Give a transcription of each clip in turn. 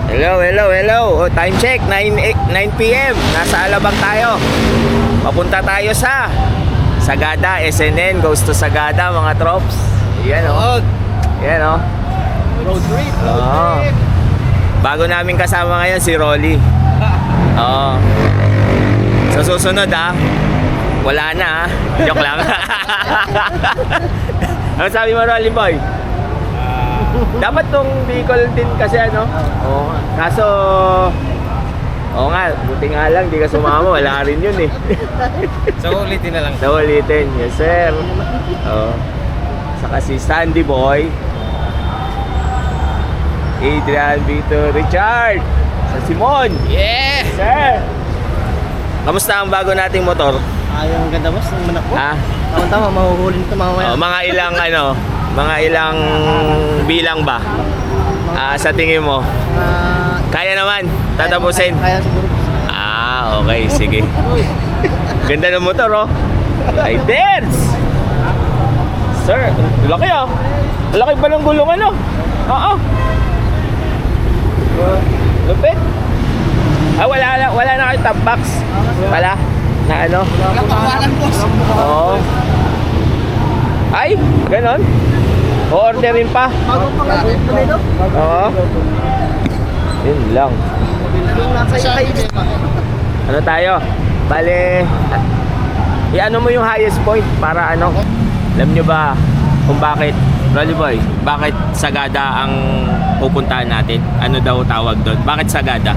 Hello, hello, hello. Oh, time check, 9 p.m. Nasa Alabang tayo. Papunta tayo sa Sagada, SNN. Goes to Sagada, mga trops. Yan o. Yan o. Road trip, Bago namin kasama ngayon si Rolly. Oo. Sa susunod wala na Joke lang. Ano sabi mo, Rolly boy? Dapat tong Bicol din kasi Oo. Kaso oo nga, buti nga lang di ka sumama, wala rin yun eh. So ulitin na lang. So ulitin, yes sir. Oo. Saka si Sandy Boy, Adrian, Vito, Richard, sa Simon. Yeah! Sir! Kamusta ang bago nating motor? Yung ganda boss, ng manak ko. Tama-tama, mahuhulin ito mamaya. Mga ilang mga ilang bilang ba? Sa tingin mo? Kaya naman, tatapusin. Kaya siguro. Okay, sige. Ganda ng motor, Riders! Sir, laki laki ba ng gulong Oo. Lupit. Wala na kayo top box. Wala? Na Wala pangalan boss. Oo. Ay, ganon. O-orderin pa. Bago pa nga ito. Oo. Yun lang. Ano tayo? Bale, i-ano mo yung highest point para alam nyo ba kung bakit, Rolly Boy, bakit Sagada ang pupuntahan natin? Ano daw tawag doon? Bakit Sagada?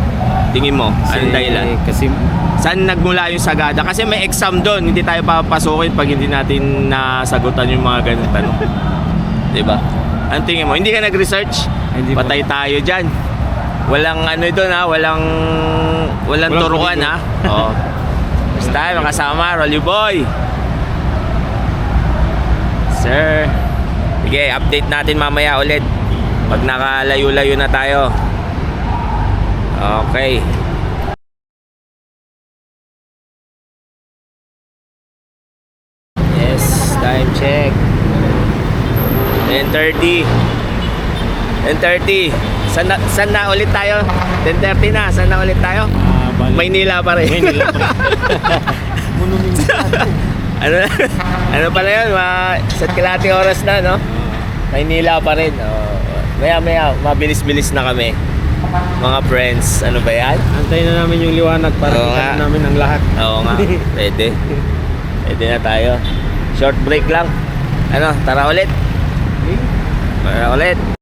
Tingin mo, anong dahilan? Kasi Saan nagmula yung Sagada? Kasi may exam doon, hindi tayo papasukin pag hindi natin nasagutan yung mga ganun tanong. Diba? Anong tingin mo? Hindi ka nag-research? Hindi po. Patay tayo dyan. Walang doon walang turuan Oo. Basta makasama, Rolly Boy. Sir. Sige, update natin mamaya ulit. Pag nakalayo-layo na tayo. Okay. Yes, time check. 10:30. 10:30. Saan na ulit tayo? 10:30 na. Saan na ulit tayo? Maynila pa rin. Maynila pa rin. ano pala yun? Isa't kalahating oras na, Maynila pa rin. Maya, mabilis-bilis na kami. Mga friends, ano ba yan? antayin na namin yung liwanag para kita namin ang lahat. Oo nga, pwede. Pwede na tayo. Short break lang. Tara ulit. Tara ulit.